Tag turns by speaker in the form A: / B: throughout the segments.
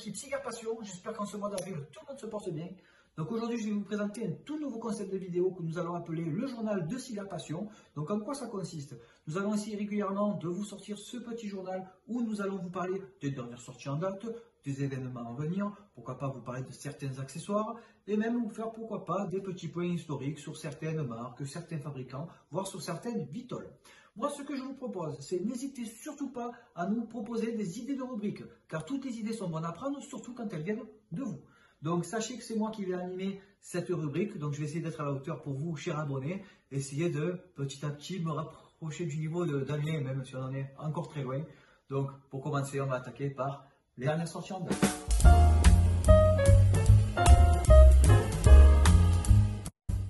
A: l'équipe Cigare Passion. J'espère qu'en ce mois d'avril, tout le monde se porte bien. Donc aujourd'hui, je vais vous présenter un tout nouveau concept de vidéo que nous allons appeler le journal de Cigare Passion. Donc en quoi ça consiste? Nous allons essayer régulièrement de vous sortir ce petit journal où nous allons vous parler des dernières sorties en date, des événements à venir, pourquoi pas vous parler de certains accessoires et même vous faire pourquoi pas des petits points historiques sur certaines marques, certains fabricants, voire sur certaines vitoles. Moi, ce que je vous propose, c'est n'hésitez surtout pas à nous proposer des idées de rubriques, car toutes les idées sont bonnes à prendre, surtout quand elles viennent de vous. Donc sachez que c'est moi qui vais animer cette rubrique, donc je vais essayer d'être à la hauteur pour vous, chers abonnés, essayer de petit à petit me rapprocher du niveau de Damien, même si on en est encore très loin. Donc pour commencer, on va attaquer par les dernières sorties en date.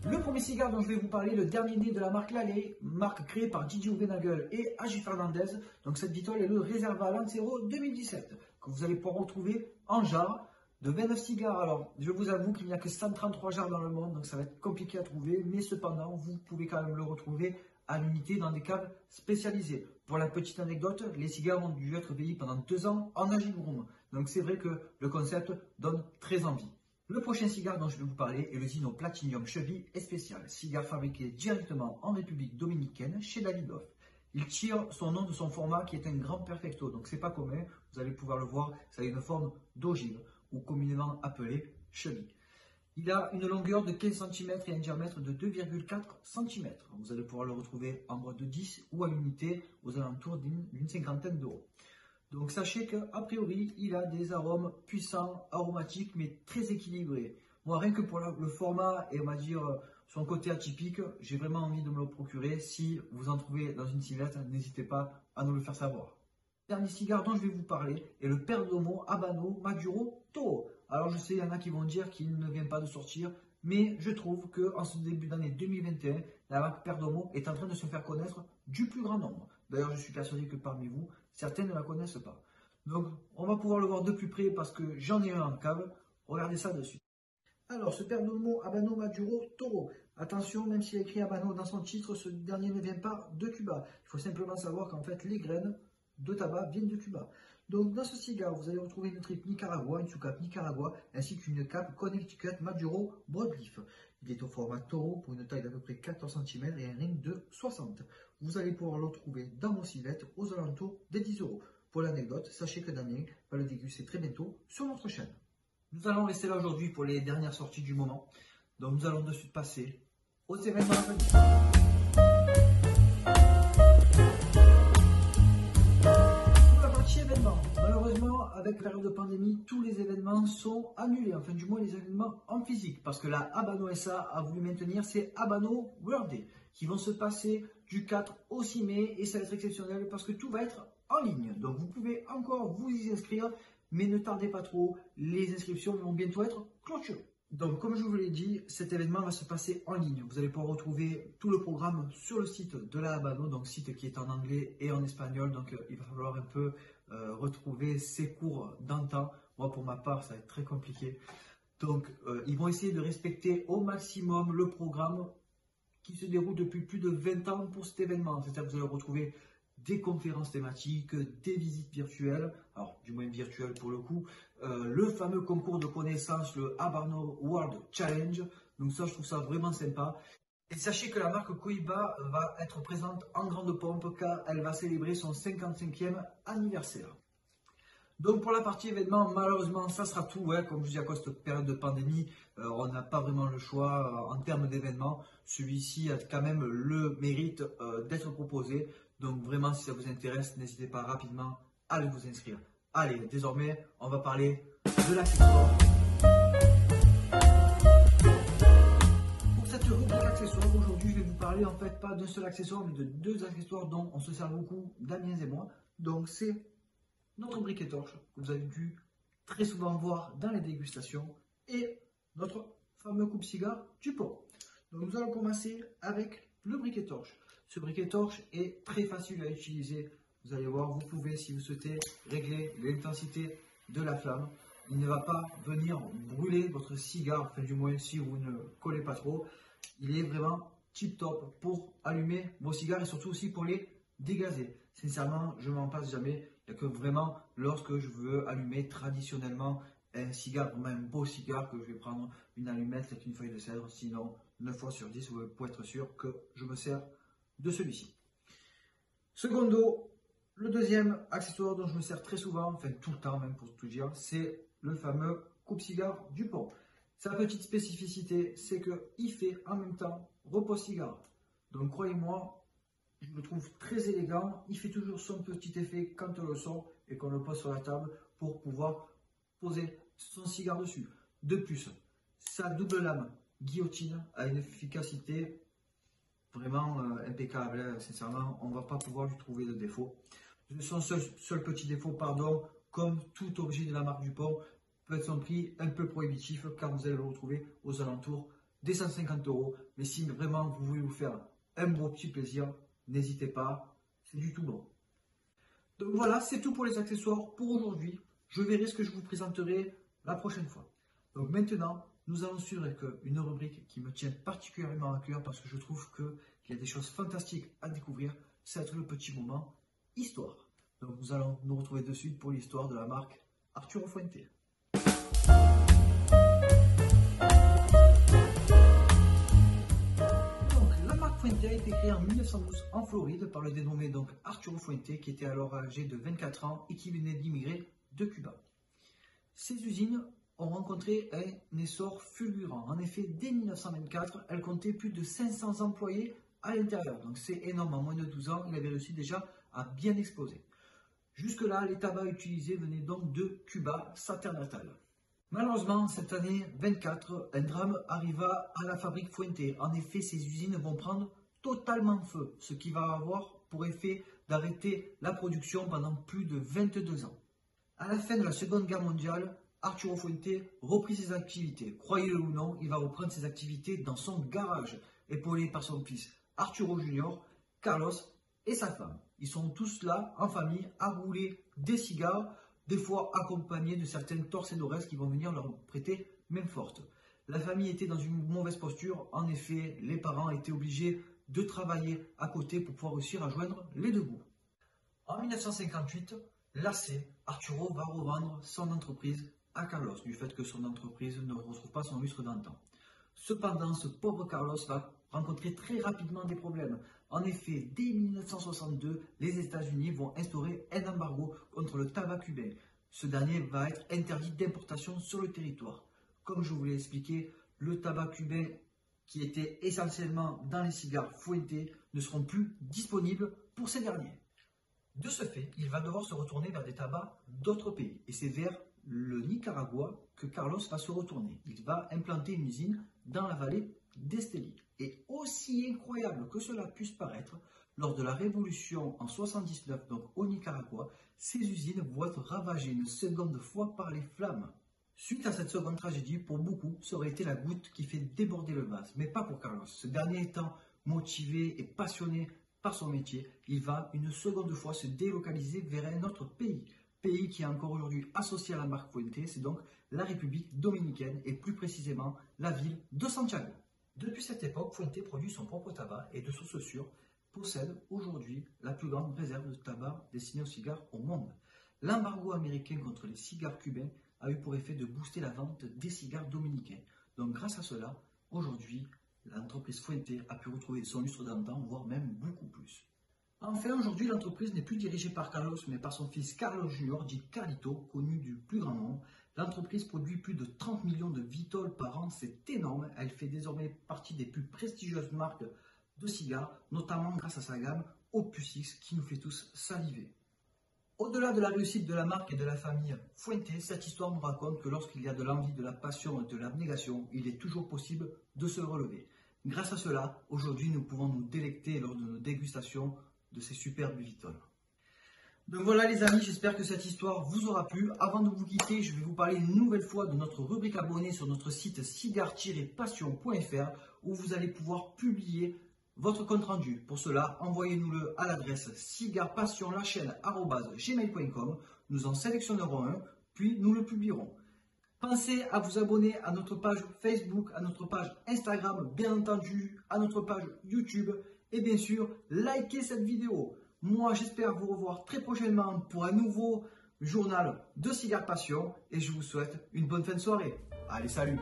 A: Le premier cigare dont je vais vous parler, le dernier né de la marque Laley, marque créée par Didier Houbenagel et Agi Fernandez. Donc cette vitole est le Reserva Lancero 2017, que vous allez pouvoir retrouver en jarre de 29 cigares. Alors, je vous avoue qu'il n'y a que 133 jarres dans le monde, donc ça va être compliqué à trouver, mais cependant, vous pouvez quand même le retrouver à l'unité dans des caves spécialisées. Pour la petite anecdote, les cigares ont dû être vieillis pendant 2 ans en Agigroom. Donc c'est vrai que le concept donne très envie. Le prochain cigare dont je vais vous parler est le Zino Platinum Cheville et Spécial, cigare fabriqué directement en République Dominicaine chez Davidoff. Il tire son nom de son format qui est un grand perfecto, donc c'est pas commun, vous allez pouvoir le voir, ça a une forme d'ogive ou communément appelé cheville. Il a une longueur de 15 cm et un diamètre de 2,4 cm. Vous allez pouvoir le retrouver en boîte de 10 ou à l'unité aux alentours d'une cinquantaine d'euros. Donc sachez qu'a priori, il a des arômes puissants, aromatiques, mais très équilibrés. Moi, rien que pour le format et on va dire son côté atypique, j'ai vraiment envie de me le procurer. Si vous en trouvez dans une cigarette, n'hésitez pas à nous le faire savoir. Le dernier cigare dont je vais vous parler est le Perdomo Habano Maduro Toro. Alors je sais, il y en a qui vont dire qu'il ne vient pas de sortir, mais je trouve qu'en ce début d'année 2021, la marque Perdomo est en train de se faire connaître du plus grand nombre. D'ailleurs, je suis persuadé que parmi vous, certains ne la connaissent pas. Donc, on va pouvoir le voir de plus près parce que j'en ai un en cave. Regardez ça dessus. Alors, ce Perdomo Habano Maduro Toro. Attention, même s'il y a écrit Habano dans son titre, ce dernier ne vient pas de Cuba. Il faut simplement savoir qu'en fait, les graines de tabac viennent de Cuba. Donc dans ce cigare, vous allez retrouver une triple Nicaragua, une sous-cape Nicaragua, ainsi qu'une cape Connecticut Maduro Broadleaf. Il est au format Toro pour une taille d'à peu près 14 cm et un ring de 60. Vous allez pouvoir le retrouver dans vos civettes aux alentours des 10 euros. Pour l'anecdote, sachez que Damien va le déguster très bientôt sur notre chaîne. Nous allons rester là aujourd'hui pour les dernières sorties du moment. Donc nous allons de suite passer aux événements à venir. Événements. Malheureusement, avec la période de pandémie, tous les événements sont annulés, enfin du moins les événements en physique, parce que la Habano SA a voulu maintenir ces Habano World Day, qui vont se passer du 4 au 6 mai, et ça va être exceptionnel parce que tout va être en ligne. Donc vous pouvez encore vous y inscrire, mais ne tardez pas trop, les inscriptions vont bientôt être clôturées. Donc comme je vous l'ai dit, cet événement va se passer en ligne. Vous allez pouvoir retrouver tout le programme sur le site de la Habano, donc site qui est en anglais et en espagnol, donc il va falloir un peu retrouver ces cours d'antan. Moi pour ma part ça va être très compliqué. Donc ils vont essayer de respecter au maximum le programme qui se déroule depuis plus de 20 ans pour cet événement. C'est-à-dire que vous allez retrouver des conférences thématiques, des visites virtuelles, alors du moins virtuelles pour le coup, le fameux concours de connaissances, le Habano World Challenge. Donc ça, je trouve ça vraiment sympa. Et sachez que la marque Cohiba va être présente en grande pompe car elle va célébrer son 55e anniversaire. Donc pour la partie événement, malheureusement, ça sera tout. Ouais, comme je dis, à cause de cette période de pandémie, on n'a pas vraiment le choix en termes d'événements. Celui-ci a quand même le mérite d'être proposé. Donc vraiment, si ça vous intéresse, n'hésitez pas rapidement à aller vous inscrire. Allez, désormais, on va parler de l'accessoire. Pour cette rubrique accessoires, aujourd'hui, je vais vous parler en fait pas d'un seul accessoire, mais de 2 accessoires dont on se sert beaucoup, Damien et moi. Donc c'est notre briquet torche que vous avez dû très souvent voir dans les dégustations et notre fameux coupe-cigare du pot. Donc nous allons commencer avec le briquet torche. Ce briquet torche est très facile à utiliser. Vous allez voir, vous pouvez, si vous souhaitez, régler l'intensité de la flamme. Il ne va pas venir brûler votre cigare, enfin du moins si vous ne collez pas trop. Il est vraiment tip top pour allumer vos cigares et surtout aussi pour les dégazer. Sincèrement, je ne m'en passe jamais. Il n'y a que vraiment lorsque je veux allumer traditionnellement un cigare, vraiment un beau cigare, que je vais prendre une allumette avec une feuille de cèdre. Sinon, 9 fois sur 10, vous pouvez être sûr que je me sers de celui-ci. Secondo, le deuxième accessoire dont je me sers très souvent, enfin tout le temps même pour tout dire, c'est le fameux coupe-cigare Dupont. Sa petite spécificité, c'est qu'il fait en même temps repose-cigare. Donc croyez-moi, je le trouve très élégant. Il fait toujours son petit effet quand on le sort et qu'on le pose sur la table pour pouvoir poser son cigare dessus. De plus, sa double lame guillotine a une efficacité vraiment impeccable. Sincèrement, on ne va pas pouvoir lui trouver de défaut. Son seul petit défaut, pardon, comme tout objet de la marque Dupont, peut être son prix un peu prohibitif car vous allez le retrouver aux alentours des 150 €. Mais si vraiment vous voulez vous faire un beau petit plaisir, n'hésitez pas, c'est du tout bon. Donc voilà, c'est tout pour les accessoires pour aujourd'hui. Je verrai ce que je vous présenterai la prochaine fois. Donc maintenant, nous allons suivre avec une rubrique qui me tient particulièrement à cœur parce que je trouve qu'il y a des choses fantastiques à découvrir. Ça va être le petit moment histoire. Donc nous allons nous retrouver de suite pour l'histoire de la marque Arturo Fuente. Fuente a été créé en 1912 en Floride par le dénommé donc Arturo Fuente, qui était alors âgé de 24 ans et qui venait d'immigrer de Cuba. Ces usines ont rencontré un essor fulgurant. En effet, dès 1924, elles comptaient plus de 500 employés à l'intérieur. Donc c'est énorme, en moins de 12 ans, il avait réussi déjà à bien exploser. Jusque-là, les tabacs utilisés venaient donc de Cuba, sa terre natale. Malheureusement, cette année 24, un drame arriva à la fabrique Fuente. En effet, ces usines vont prendre totalement feu, ce qui va avoir pour effet d'arrêter la production pendant plus de 22 ans. À la fin de la Seconde Guerre mondiale, Arturo Fuente reprit ses activités. Croyez-le ou non, il va reprendre ses activités dans son garage, épaulé par son fils Arturo Junior, Carlos et sa femme. Ils sont tous là, en famille, à rouler des cigares, des fois accompagnés de certaines torcédores qui vont venir leur prêter main forte. La famille était dans une mauvaise posture. En effet, les parents étaient obligés de travailler à côté pour pouvoir réussir à joindre les deux bouts. En 1958, lassé, Arturo va revendre son entreprise à Carlos, du fait que son entreprise ne retrouve pas son lustre d'antan. Cependant, ce pauvre Carlos va rencontrer très rapidement des problèmes. En effet, dès 1962, les États-Unis vont instaurer un embargo contre le tabac cubain. Ce dernier va être interdit d'importation sur le territoire. Comme je vous l'ai expliqué, le tabac cubain qui était essentiellement dans les cigares Fuente ne seront plus disponibles pour ces derniers. De ce fait, il va devoir se retourner vers des tabacs d'autres pays. Et c'est vers le Nicaragua que Carlos va se retourner. Il va implanter une usine dans la vallée d'Esteli. Et aussi incroyable que cela puisse paraître, lors de la révolution en 79, donc au Nicaragua, ces usines vont être ravagées une seconde fois par les flammes. Suite à cette seconde tragédie, pour beaucoup, ça aurait été la goutte qui fait déborder le vase, mais pas pour Carlos. Ce dernier étant motivé et passionné par son métier, il va une seconde fois se délocaliser vers un autre pays qui est encore aujourd'hui associé à la marque Fuente, c'est donc la République dominicaine et plus précisément la ville de Santiago. Depuis cette époque, Fuente produit son propre tabac et de source sûre possède aujourd'hui la plus grande réserve de tabac destiné aux cigares au monde. L'embargo américain contre les cigares cubains a eu pour effet de booster la vente des cigares dominicains. Donc grâce à cela, aujourd'hui, l'entreprise Fuente a pu retrouver son lustre d'antan, voire même beaucoup plus. Enfin, aujourd'hui, l'entreprise n'est plus dirigée par Carlos, mais par son fils Carlos Junior, dit Carlito, connu du plus grand nombre. L'entreprise produit plus de 30 millions de Vitol par an, c'est énorme. Elle fait désormais partie des plus prestigieuses marques de cigares, notamment grâce à sa gamme Opus X, qui nous fait tous saliver. Au-delà de la réussite de la marque et de la famille Fuente, cette histoire nous raconte que lorsqu'il y a de l'envie, de la passion et de l'abnégation, il est toujours possible de se relever. Grâce à cela, aujourd'hui, nous pouvons nous délecter lors de nos dégustations de ces superbes Vitol. Donc voilà les amis, j'espère que cette histoire vous aura plu. Avant de vous quitter, je vais vous parler une nouvelle fois de notre rubrique abonnée sur notre site cigare-passion.fr où vous allez pouvoir publier votre compte rendu. Pour cela, envoyez-nous-le à l'adresse cigarepassionlachaîne@gmail.com. Nous en sélectionnerons un, puis nous le publierons. Pensez à vous abonner à notre page Facebook, à notre page Instagram, bien entendu, à notre page YouTube. Et bien sûr, likez cette vidéo. Moi, j'espère vous revoir très prochainement pour un nouveau journal de Cigare Passion et je vous souhaite une bonne fin de soirée. Allez, salut!